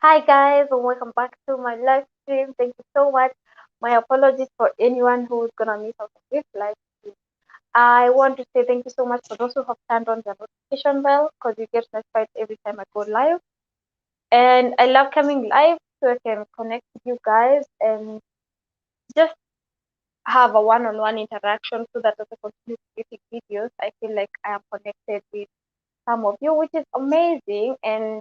Hi guys, and welcome back to my live stream. Thank you so much. My apologies for anyone who's gonna miss out on this live stream. I want to say thank you so much for those who have turned on the notification bell because you get notified every time I go live. And I love coming live so I can connect with you guys and just have a one-on-one interaction so that as I continue creating videos, I feel like I am connected with some of you, which is amazing. And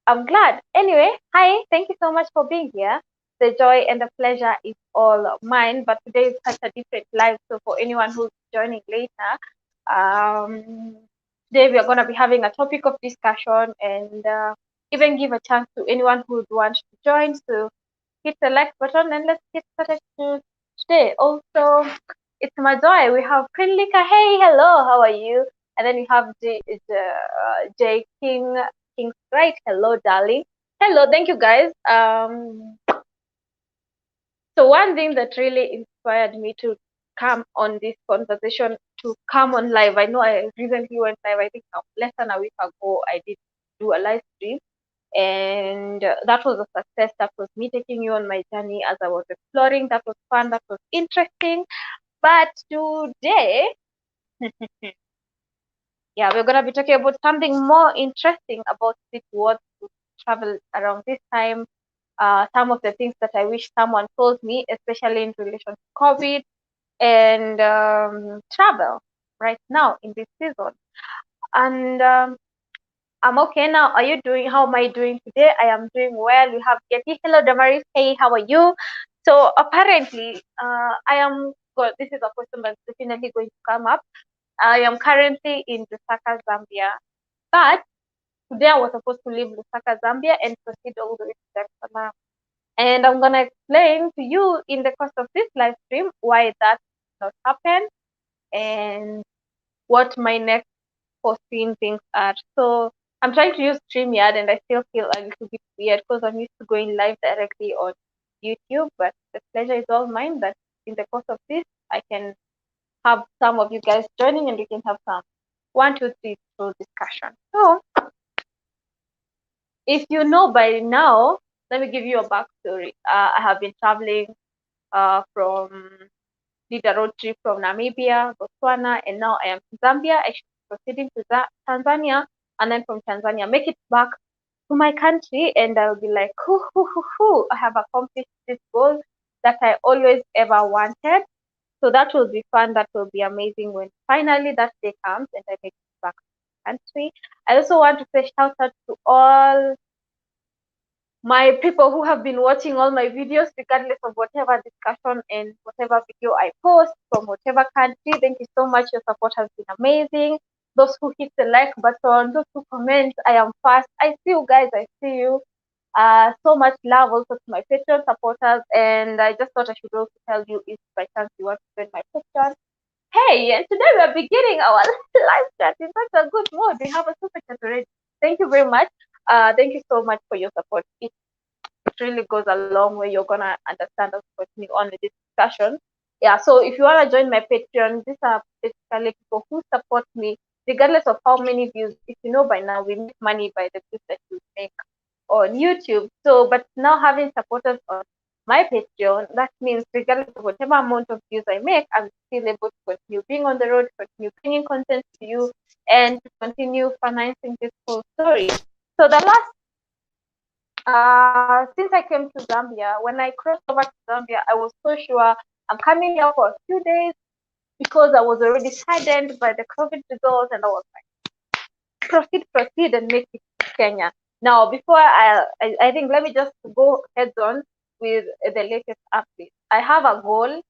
I'm glad. Anyway, hi, thank you so much for being here. The joy and the pleasure is all mine, but today is such a different live. So for anyone who's joining later, um, today we are going to be having a topic of discussion and even give a chance to anyone who would want to join. So hit the like button and let's get started today. Also, it's my joy. We have Prilika. Hey, hello, how are you? And then we have J King's right. Hello, darling. Hello, thank you guys. So one thing that really inspired me to come on this conversation, to come on live. I know I recently went live. I think less than a week ago, I did do a live stream, and that was a success. That was me taking you on my journey as I was exploring. That was fun. That was interesting. But today, yeah, we're gonna be talking about something more interesting about this world to travel around this time. Some of the things that I wish someone told me, especially in relation to COVID and travel right now in this season. And I'm okay now. Are you doing? How am I doing today? I am doing well. We have Getty. Hello, Damaris. Hey, how are you? So apparently, I am. Well, this is a question that's definitely going to come up. I am currently in Lusaka, Zambia, but today I was supposed to leave Lusaka, Zambia, and proceed all the way to Dar es Salaam. And I'm gonna explain to you in the course of this live stream why that did not happen and what my next foreseen things are. So I'm trying to use StreamYard and I still feel a little bit weird because I'm used to going live directly on YouTube, but the pleasure is all mine that in the course of this I can have some of you guys joining and we can have some one, two, three through discussion. So if you know by now, let me give you a backstory. I have been traveling from did a road trip from Namibia, Botswana, and now I am in Zambia. I should be proceeding to Tanzania, and then from Tanzania, make it back to my country, and I'll be like, I have accomplished this goal that I always ever wanted. So that will be fun. That will be amazing when finally that day comes and I make it back to my country. I also want to say shout out to all my people who have been watching all my videos, regardless of whatever discussion and whatever video I post from whatever country. Thank you so much. Your support has been amazing. Those who hit the like button, those who comment, I am fast. I see you guys. I see you. So much love also to my Patreon supporters. And I just thought I should also tell you if by chance you want to join my Patreon. Hey, and today we are beginning our live chat in such a good mood. We have a super chat already. Thank you very much. Thank you so much for your support. It really goes a long way. You're gonna understand us continue on with this discussion. Yeah, so if you wanna join my Patreon, these are basically people who support me regardless of how many views. If you know by now, we make money by the views that you make on YouTube. So, but now having supporters on my Patreon, that means regardless of whatever amount of views I make, I'm still able to continue being on the road, continue bringing content to you, and to continue financing this whole story. So the last since I came to Zambia, when I crossed over to Zambia, I was so sure I'm coming here for a few days because I was already saddened by the COVID results, and I was like, proceed, and make it to Kenya. Now, before I think let me just go heads on with the latest update. I have a goal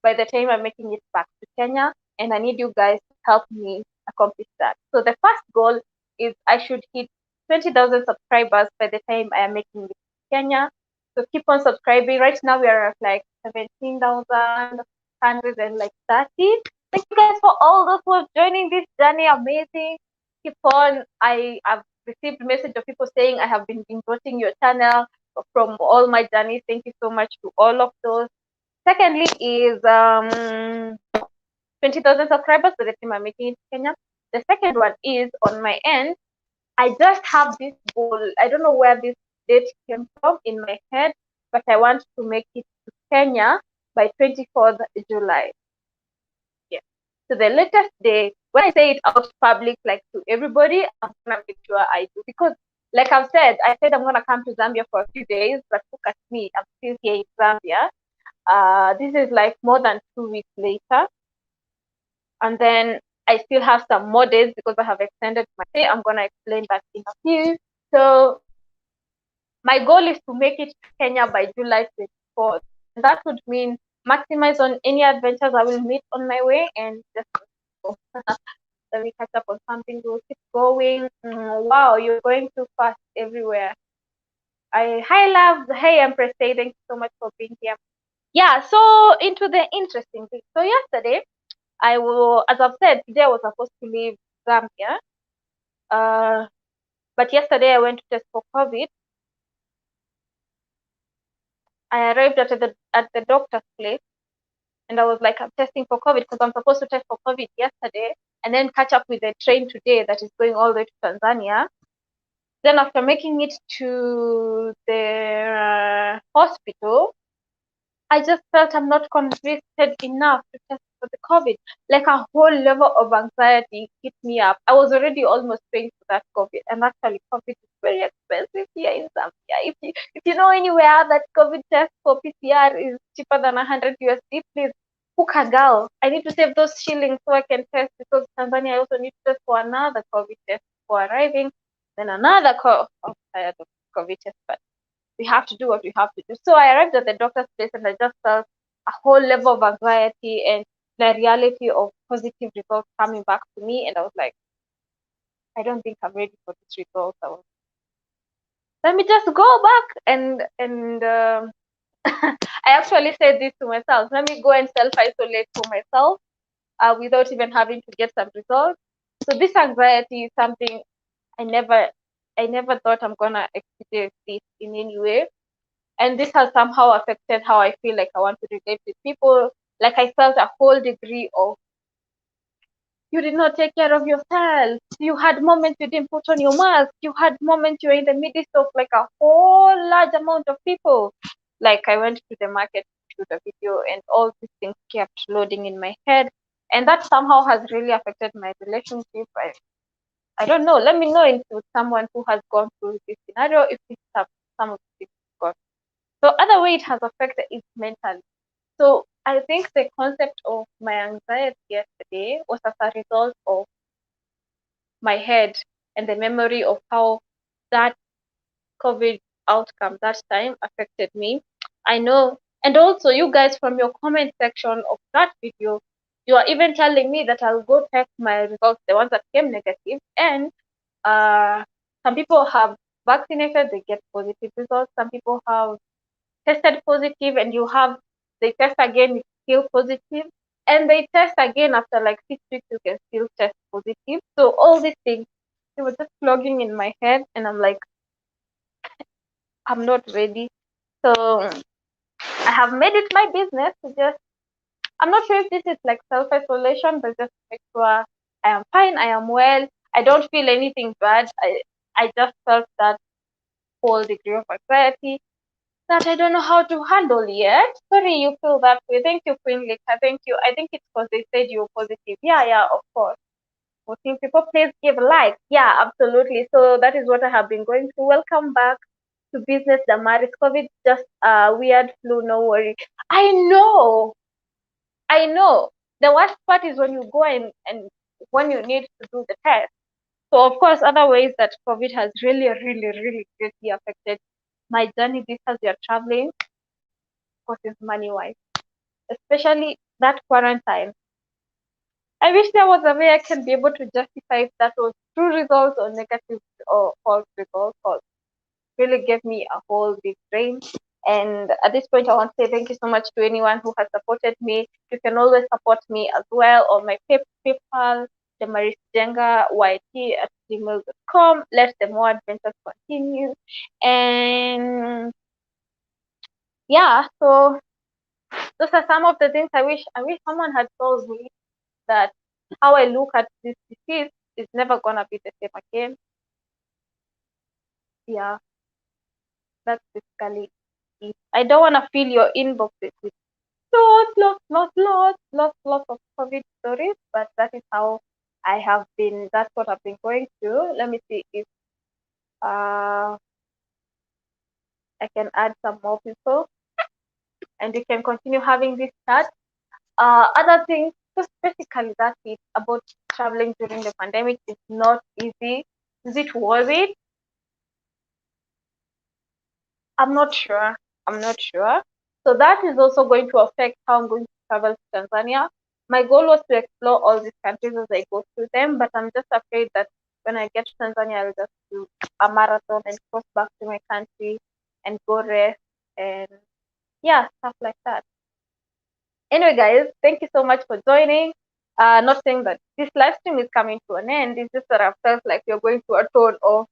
by the time I'm making it back to Kenya, and I need you guys to help me accomplish that. So the first goal is I should hit 20,000 subscribers by the time I am making it to Kenya. So keep on subscribing. Right now we are at like 17,130. Thank you guys for all those who are joining this journey. Amazing. Keep on. I have received message of people saying I have been watching your channel from all my journeys. Thank you so much to all of those. Secondly is 20,000 subscribers by the time I'm making it to Kenya. The second one is on my end. I just have this goal. I don't know where this date came from in my head, but I want to make it to Kenya by 24th July. Yeah. So the latest day, when I say it out public, like to everybody, I'm gonna make sure I do, because like I said I'm gonna come to Zambia for a few days, but look at me, I'm still here in Zambia. This is like more than 2 weeks later, and then I still have some more days because I have extended my stay. I'm gonna explain that in a few. So my goal is to make it to Kenya by July 24th. And that would mean maximize on any adventures I will meet on my way, and just go. Let me catch up on something. We'll keep going. Wow, you're going too fast everywhere. Hi, love. Hey, Empress. Thank you so much for being here. Yeah, so into the interesting thing. So yesterday, as I've said, today I was supposed to leave Zambia. But yesterday I went to test for COVID. I arrived at the doctor's place, and I was like, I'm testing for COVID because I'm supposed to test for COVID yesterday and then catch up with the train today that is going all the way to Tanzania. Then after making it to the hospital, I just felt I'm not convicted enough to test for the COVID. Like a whole level of anxiety hit me up. I was already almost paying for that COVID, and actually COVID is very expensive here in Zambia. If you know anywhere that COVID test for PCR is cheaper than 100 USD, please book a girl. I need to save those shillings so I can test, because Tanzania I also need to test for another COVID test before arriving, then another I'm tired of COVID test, but we have to do what we have to do. So I arrived at the doctor's place, and I just felt a whole level of anxiety and the reality of positive results coming back to me. And I was like, I don't think I'm ready for this result. Let me just go back and I actually said this to myself. Let me go and self-isolate for myself without even having to get some results. So this anxiety is something I never thought I'm gonna experience this in any way. And this has somehow affected how I feel like I want to relate with people. Like I felt a whole degree of, you did not take care of yourself. You had moments you didn't put on your mask. You had moments you were in the midst of like a whole large amount of people. Like I went to the market to shoot a video, and all these things kept loading in my head. And that somehow has really affected my relationship. I don't know. Let me know into someone who has gone through this scenario if this is some of the people got. So other way it has affected is mentally. So I think the concept of my anxiety yesterday was as a result of my head and the memory of how that COVID outcome that time affected me. I know, and also you guys from your comment section of that video, you are even telling me that I'll go check my results, the ones that came negative, and some people have vaccinated, they get positive results. Some people have tested positive, and they test again, it's still positive, and they test again after like 6 weeks, you can still test positive. So all these things, they were just flogging in my head, and I'm like, I'm not ready. So I have made it my business to just, I'm not sure if this is like self-isolation, but just make sure I am fine, I am well, I don't feel anything bad. I just felt that whole degree of anxiety that I don't know how to handle yet. Sorry you feel that way. Thank you, Queen Lika. Thank you. I think it's because they said you're positive. Yeah, of course. Okay, people, please give likes. Yeah, absolutely. So that is what I have been going through. Welcome back to Business Damaris. COVID, just a weird flu, no worry. I know. I know. The worst part is when you go and when you need to do the test. So of course, other ways that COVID has really, really, really greatly affected my journey this as you're traveling, of course, is money wise, especially that quarantine. I wish there was a way I can be able to justify if that was true results or negative or false results. Or really gave me a whole big brain. And at this point, I want to say thank you so much to anyone who has supported me. You can always support me as well on my PayPal, demarisjenga@gmail.com. Let the more adventures continue. And yeah, so those are some of the things I wish someone had told me, that how I look at this disease is never gonna be the same again. Yeah. That's basically it. I don't want to fill your inboxes with lots of COVID stories, but that is how I have been. That's what I've been going through. Let me see if I can add some more people, and we can continue having this chat. Other things, just basically that's it about traveling during the pandemic. It's not easy. Is it worth it? I'm not sure. I'm not sure. So that is also going to affect how I'm going to travel to Tanzania. My goal was to explore all these countries as I go through them, but I'm just afraid that when I get to Tanzania, I'll just do a marathon and cross back to my country and go rest and yeah, stuff like that. Anyway, guys, thank you so much for joining. Not saying that this live stream is coming to an end. It's just that I felt like you're going through a tone of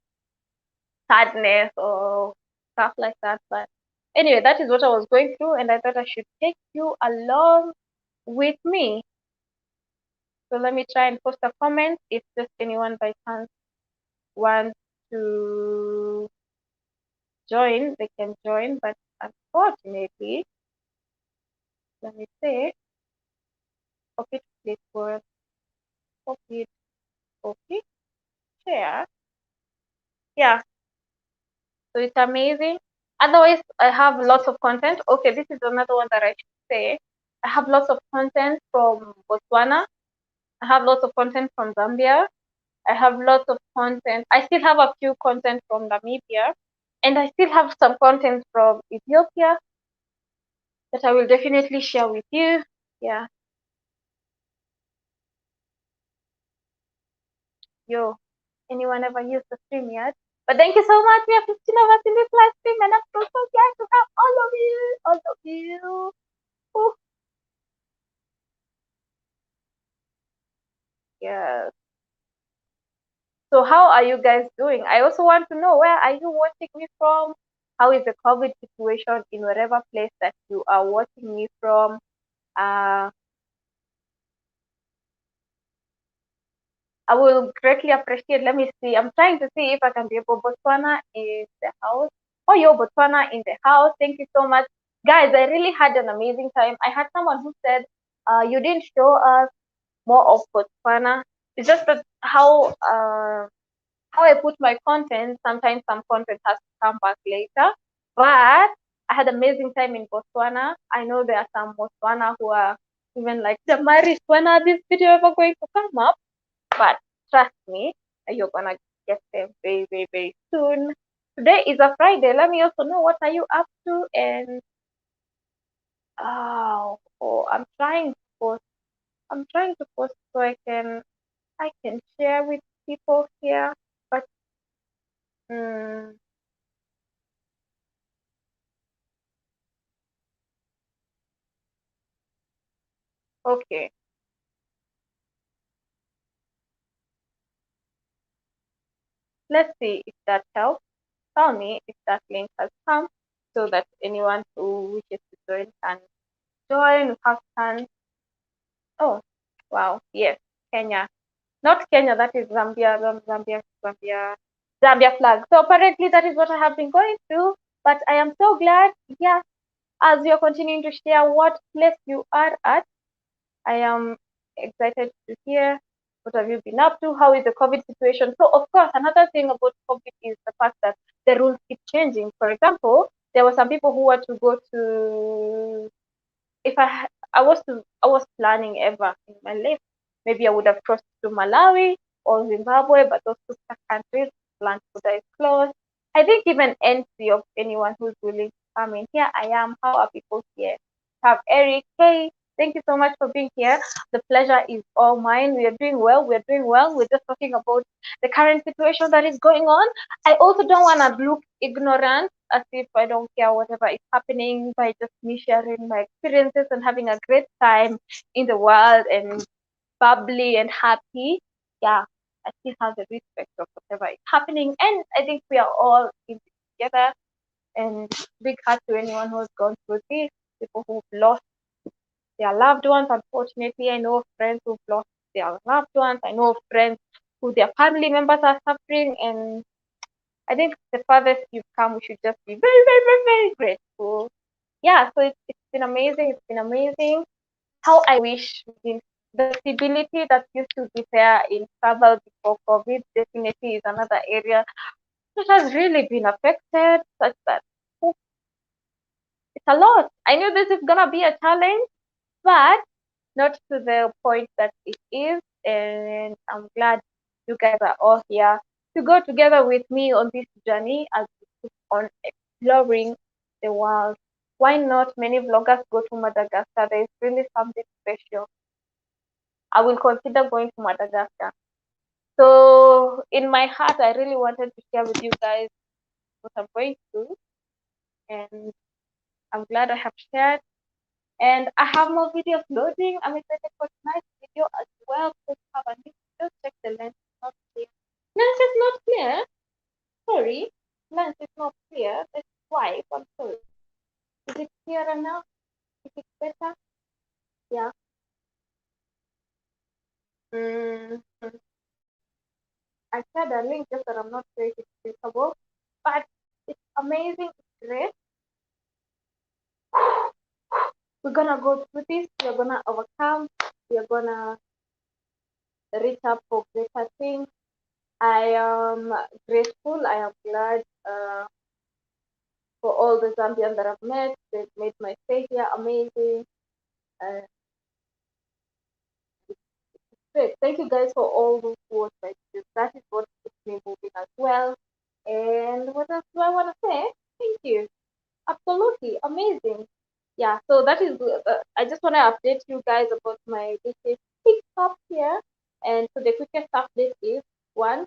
sadness or stuff like that. But anyway, that is what I was going through, and I thought I should take you along with me. So let me try and post a comment if just anyone by chance wants to join, they can join. But unfortunately, let me say, copy to clipboard, copy, copy, share. Yeah, so it's amazing. Otherwise, I have lots of content. Okay, this is another one that I should say. I have lots of content from Botswana. I have lots of content from Zambia. I have lots of content. I still have a few content from Namibia. And I still have some content from Ethiopia that I will definitely share with you. Yeah, yo, anyone ever used the stream yet? But thank you so much. We have 15 of us in this live stream, and I'm so glad to have all of you. All of you. Ooh, yes. So how are you guys doing? I also want to know, where are you watching me from? How is the COVID situation in whatever place that you are watching me from? Uh, I will greatly appreciate. Let me see. I'm trying to see if I can be able. Botswana in the house. Oh, yo, Botswana in the house. Thank you so much, guys. I really had an amazing time. I had someone who said, "You didn't show us more of Botswana." It's just that how I put my content, sometimes some content has to come back later. But I had amazing time in Botswana. I know there are some Botswana who are even like, Jamari, when are this video ever going to come up? But trust me, you're gonna get them very, very, very soon. Today is a Friday. Let me also know what are you up to, and I'm trying to post. I'm trying to post so I can share with people here. But mm, okay, let's see if that helps. Tell me if that link has come so that anyone who wishes to join can join. Have fun. Oh, wow. Yes, Kenya. Not Kenya, that is Zambia, Zambia flag. So apparently that is what I have been going through. But I am so glad, yeah, as you are continuing to share what place you are at. I am excited to hear what have you been up to, how is the COVID situation. So of course, another thing about COVID is the fact that the rules keep changing. For example, there were some people who were to go to, if I was planning ever in my life, maybe I would have crossed to Malawi or Zimbabwe, but those two countries, land border is closed. I think even entry of anyone who's willing to come in. Here I am. How are people here? Have Eric. Hey, thank you so much for being here. The pleasure is all mine. We are doing well. We're doing well. We're just talking about the current situation that is going on. I also don't want to look ignorant, as if I don't care whatever is happening, by just me sharing my experiences and having a great time in the world and bubbly and happy. Yeah, I still have the respect of whatever is happening. And I think we are all in this together. And big heart to anyone who's gone through this, people who've lost their loved ones. Unfortunately, I know of friends who've lost their loved ones. I know of friends who their family members are suffering. And I think the farthest you've come, we should just be very, very, very, very grateful. Yeah, so it's been amazing. It's been amazing. How I wish the stability that used to be there in travel before COVID definitely is another area that has really been affected, such that oh, it's a lot. I knew this is gonna be a challenge, but not to the point that it is. And I'm glad you guys are all here to go together with me on this journey as we keep on exploring the world. Why not? Many vloggers go to Madagascar. There is really something special. I will consider going to Madagascar. So, in my heart, I really wanted to share with you guys what I'm going through, and I'm glad I have shared. And I have more videos loading. I'm excited for tonight's video as well. Please have a link. Just check the lens is not clear. Lens is not clear. Sorry, lens is not clear. That's why. I'm sorry. Is it clearer now? Is it better? Yeah. Mm, I shared a link just that I'm not sure if it's clickable, but it's amazing. It's great. We're gonna go through this. We're gonna overcome. We're gonna reach up for greater things. I am grateful. I am glad for all the Zambians that I've met. They've made my stay here amazing. Uh, Great. Thank you guys for all those words. That is what keeps me moving as well. And what else do I want to say? Thank you. Absolutely amazing. Yeah. So that is. I just want to update you guys about my visit quick stop here. And so the quickest update is one.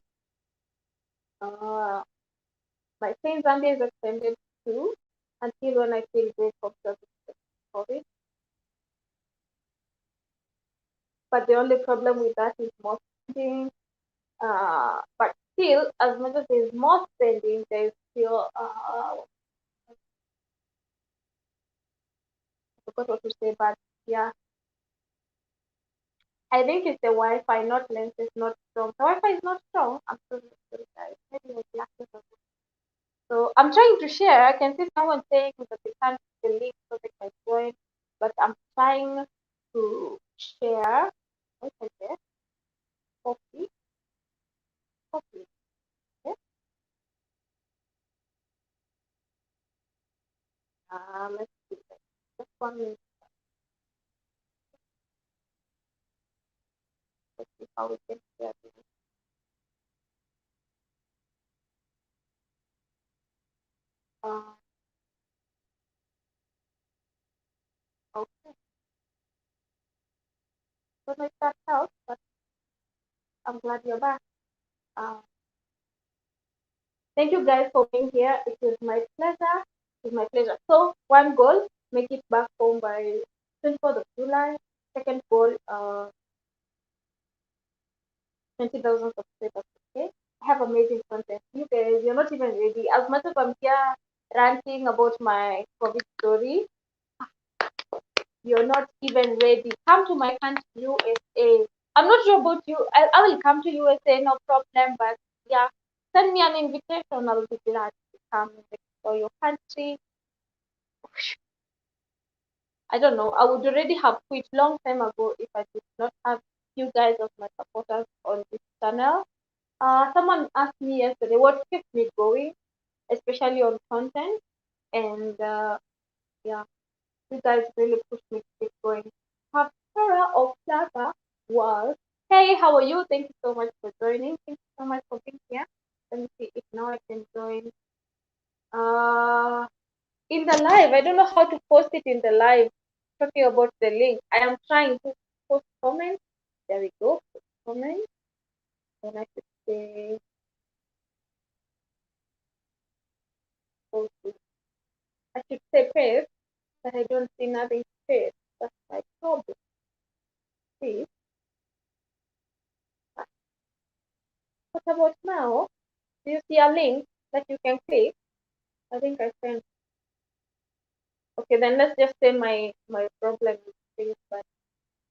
Uh, my stay in Zambia is extended to until when I feel great for COVID. But the only problem with that is more spending. But still, as much as there's more spending, there's still I forgot what to say, but yeah, I think it's the Wi-Fi, not lens is not strong. The Wi-Fi is not strong. I'm sorry, guys. Maybe the glasses are good. So I'm trying to share. I can see someone saying that they can't see the link so they can join, but I'm trying to share. What is it? Copy, copy. Okay. Let's see. Just 1 minute. Let's see how we can share this. Uh, okay. Don't know if that helps, but I'm glad you're back. Uh, Thank you guys for being here. It is my pleasure. It is my pleasure. So, one goal, make it back home by 24th of July. Second goal, 20,000 subscribers. Okay. I have amazing content. You guys, you're not even ready. As much as I'm here ranting about my COVID story, you're not even ready. Come to my country, USA. I'm not sure about you. I will come to USA, no problem. But yeah, send me an invitation. I'll be glad to come and explore your country. I don't know. I would already have quit long time ago if I did not have you guys as my supporters on this channel. Someone asked me yesterday what keeps me going, especially on content, and yeah, you guys really pushed me to keep going. Have Sarah of Plaza was, hey, how are you? Thank you so much for joining. Thank you so much for being here. Let me see if now I can join. In the live, I don't know how to post it in the live. Talking about the link, I am trying to post comments. There we go. Post comments. And I should say post it. I should say paste, but I don't see nothing to paste. That's my problem. See, what about now? Do you see a link that you can click? I think I sent. Okay, then let's just say my problem is this. But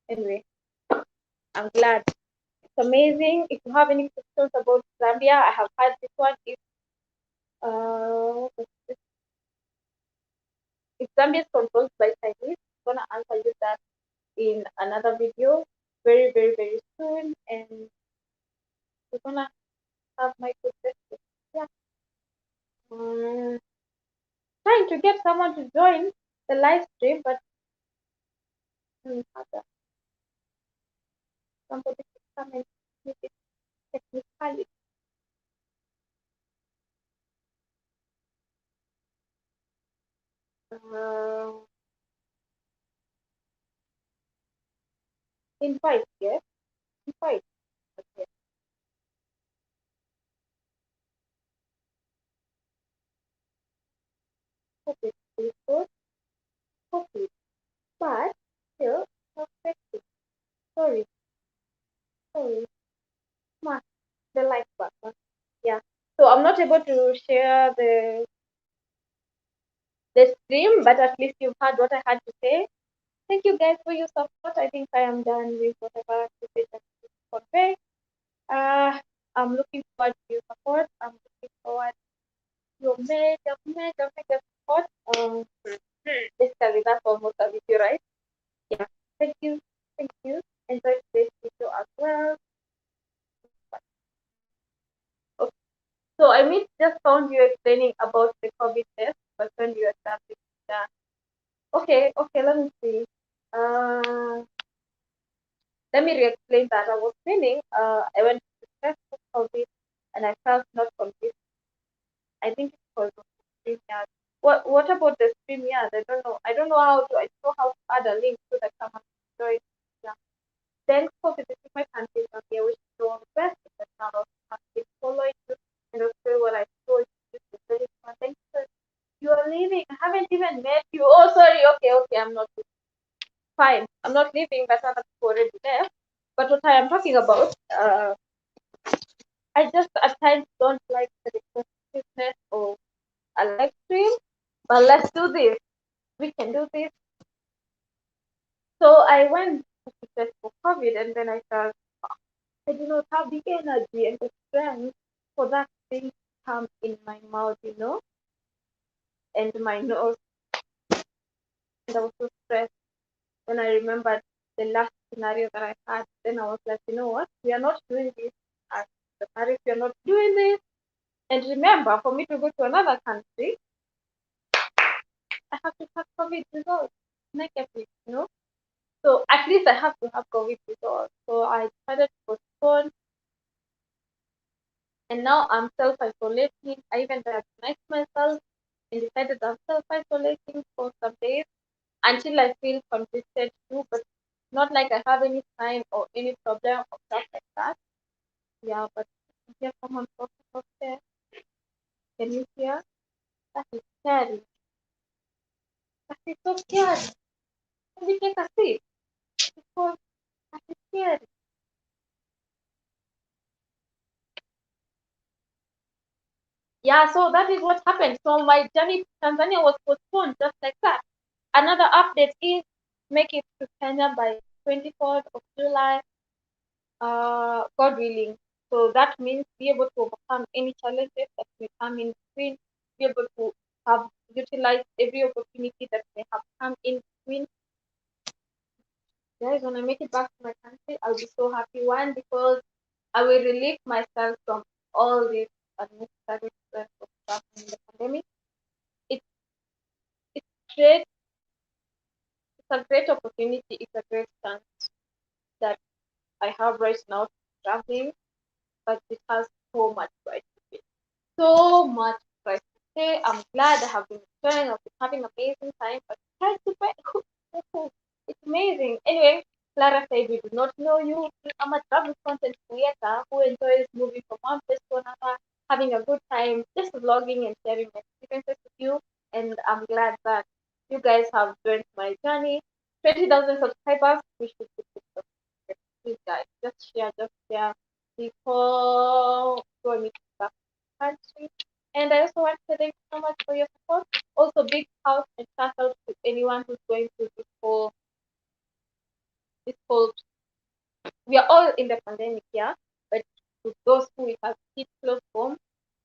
anyway, I'm glad. It's amazing. If you have any questions about Zambia, I have had this one. If Zambia is controlled by Chinese. I'm gonna answer you that in another video very, very, very soon, and we're gonna have my good session. Yeah. Um, Trying to get someone to join the live stream, but other somebody to come and make it technically. Uh, Invite, yes, invite. Okay. Okay, please go. Okay, but still not effective. Sorry, sorry. Smash the like button. Yeah. So I'm not able to share the stream, but at least you've heard what I had to say. Thank you guys for your support. I think I am done with whatever message I need to convey. I'm looking forward to your support. I'm looking forward to your mega support. Basically, that's almost a video, right? Yeah. Thank you. Thank you. Enjoy today's video as well. Okay. So I just found you explaining about the COVID test, but when you established that. Okay, let me see. Uh, Let me re-explain that. I was meaning, I went to test for COVID and I felt not convinced. I think it's because of the StreamYard. What about the StreamYard? I don't know how to add a link so that someone can join. Yeah. Thanks for visiting my country from here, which is all the best. But now I've been following you and also what I told you is very fun. Thanks for you are leaving. I haven't even met you. Oh sorry, okay, I'm not fine. I'm not leaving, but other people already left. But what I am talking about, I just at times don't like the repetitiveness of a live stream. But let's do this. We can do this. So I went to test for COVID, and then I felt I do not have the energy and the strength for that thing to come in my mouth, and my nose. And I was so stressed when I remembered the last scenario that I had. Then I was like, you know what? We are not doing this as the Paris. We are not doing this. And remember, for me to go to another country, I have to have COVID results negative. So at least I have to have COVID results. So I decided to postpone, and now I'm self-isolating. I even diagnosed myself and decided I'm self-isolating for some days until I feel convinced to, but not like I have any sign or any problem or stuff like that. Yeah, but I hear someone talking about there. Can you hear? That is scary. That is so scary. Can we take a seat? Because that is scary. Yeah, so that is what happened. So my journey to Tanzania was postponed just like that. Another update is make it to Kenya by 24th of July, God willing. So that means be able to overcome any challenges that may come in between, be able to have utilized every opportunity that may have come in between. Guys, when I make it back to my country, I'll be so happy. One, because I will relieve myself from all this unnecessary stress of stuff in the pandemic. It's it's great. It's a great opportunity. It's a great chance that I have right now to traveling, but it has so much price to pay. So much price to pay. I'm glad I have been enjoying. I've been having amazing time, but price to pay. It's amazing. Anyway, Clara said we do not know you. I'm a travel content creator who enjoys moving from one place to another, having a good time, just vlogging and sharing my experiences with you. And I'm glad that you guys have joined my journey. 20,000 subscribers. We should keep it subscribed. Please, guys, just share before going to the country. And I also want to thank you so much for your support. Also, big house and shout out to anyone who's going through this whole. We are all in the pandemic, yeah, but to those who we have hit close home,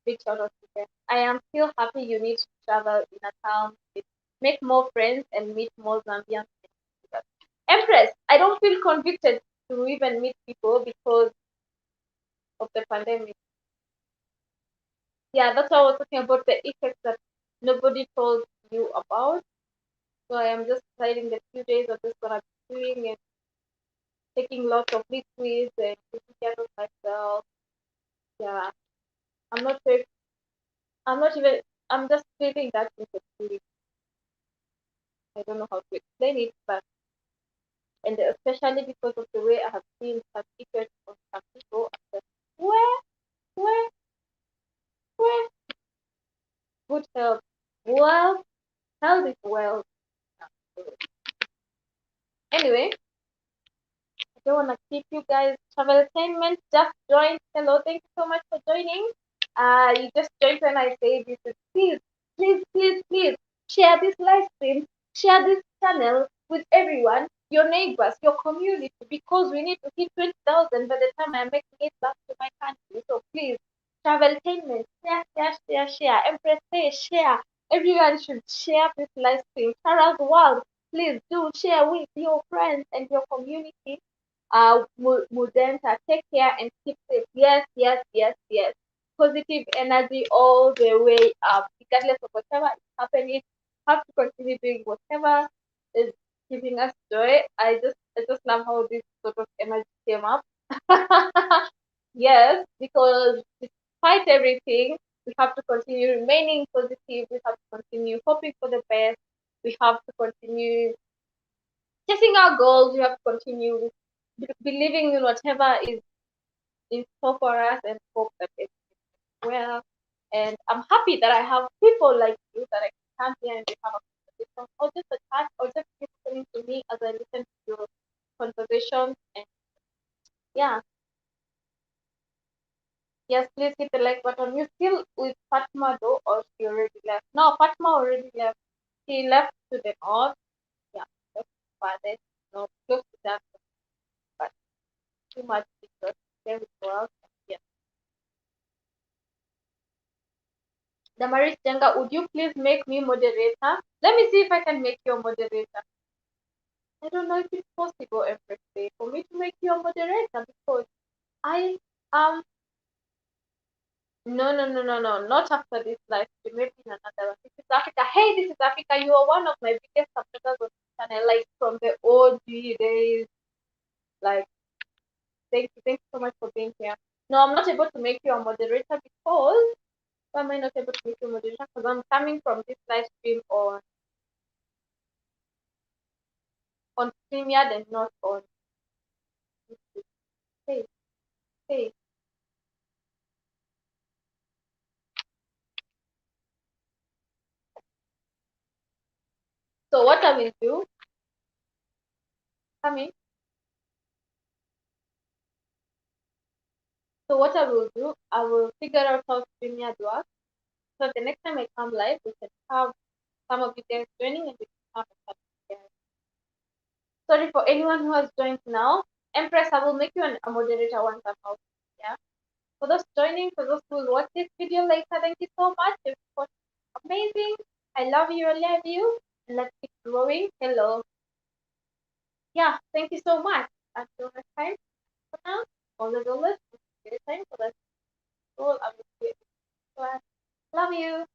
big shout out to them. I am still happy you need to travel in a town with make more friends and meet more Zambians. Empress, I don't feel convicted to even meet people because of the pandemic. Yeah, that's why I was talking about the effects that nobody told you about. So I am just deciding the few days I'm just gonna be doing and taking lots of liquids and taking care of myself. Yeah, I'm not sure. I'm not even. I'm just feeling that insecurity. I don't know how to explain it, but and especially because of the way I have seen some effects on some people. I'm just, where, where, where? Good health. Well, health is well. Anyway, I don't want to keep you guys. Travel assignment just joined. Hello, thank you so much for joining. You just joined when I say this. Please, please, please, please share this live stream, share this channel with everyone, your neighbors, your community, because we need to hit 20,000 by the time I'm making it back to my country. So please, travel assignment, share, share, share, share. Empress, say share. Everyone should share this live stream. Tara's World, please do share with your friends and your community. Mudenta, take care and keep safe. Yes, yes, yes, yes. Positive energy all the way up, regardless of whatever is happening. Have to continue doing whatever is giving us joy. I just love how this sort of energy came up. Yes, because despite everything, we have to continue remaining positive. We have to continue hoping for the best. We have to continue chasing our goals. We have to continue believing in whatever is in store for us and hope that it's well. And I'm happy that I have people like you that I can come here and we have a conversation, or just a chat, or just listening to me as I listen to your conversations. And yeah, yes, please hit the like button. You still with Fatma though, or she already left? No, Fatma already left. She left to the north. Yeah, that's farthest. No, close to that, but too much because there we go out. Yeah. Damaris Jenga, would you please make me moderator? Let me see if I can make you a moderator. I don't know if it's possible every day for me to make you a moderator because I not after this live stream, maybe in another one. This is Africa. Hey, this is Africa. You are one of my biggest supporters on this channel, like from the OG days. Like, thank you so much for being here. No, I'm not able to make you a moderator because why am I not able to make you a moderator? Because I'm coming from this live stream on StreamYard and not on YouTube. Hey, hey. So what I will do, coming. So what I will do, I will figure out how StreamYard works. So the next time I come live, we can have some of you guys joining and we can have a chat together. Sorry for anyone who has joined now. Empress, I will make you a moderator once I'm out. Yeah. For those joining, for those who will watch this video later, thank you so much. It was amazing. I love you, I love you. And let's keep growing. Hello. Yeah, thank you so much. Until next time, for now, always, good time for us all. I will see you. Love you.